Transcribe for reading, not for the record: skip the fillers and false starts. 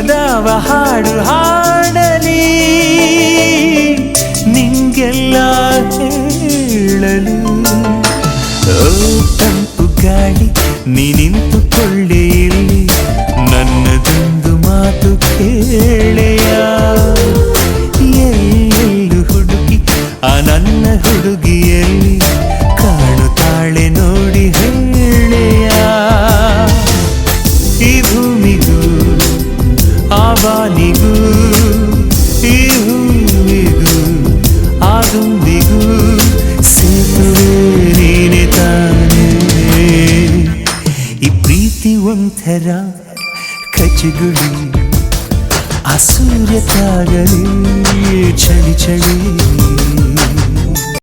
ದಾವ ಹಾಡು ಹಾಡಲಿ ನಿಂಗೆಲ್ಲ ಹೇಳಲು. ಓ ತಂಪು ಗಾಳಿ ನೀ ನಿಂತುಕೊಳ್ಳೆ ಇಲ್ಲಿ, ನನ್ನದೊಂದು ಮಾತು ಕೇಳೆಯ. ಎಲ್ಲೆಲ್ಲೂ ಹುಡುಕಿ ಆ ನನ್ನ ಹುಡುಗಿಯಲ್ಲಿ ಕಾಣುತ್ತಾಳೆ ನೋಡಿ ಹೇಳೆಯ. ಈ ಭೂಮಿಗೂ ಆ ಬಾನಿಗೂ ಈ ಹೂವಿಗೂ ಆ ದುಂಬಿಗೂ ಸೇತುವೆ ನೀನೆ ತಾನೇ. ಈ ಪ್ರೀತಿ ಒಂಥರ ಕಚ್ಚಗುಳಿ, ಆ ಸೂರ್ಯ ತಾಗಲಿ ಚಳಿ ಚಳಿ.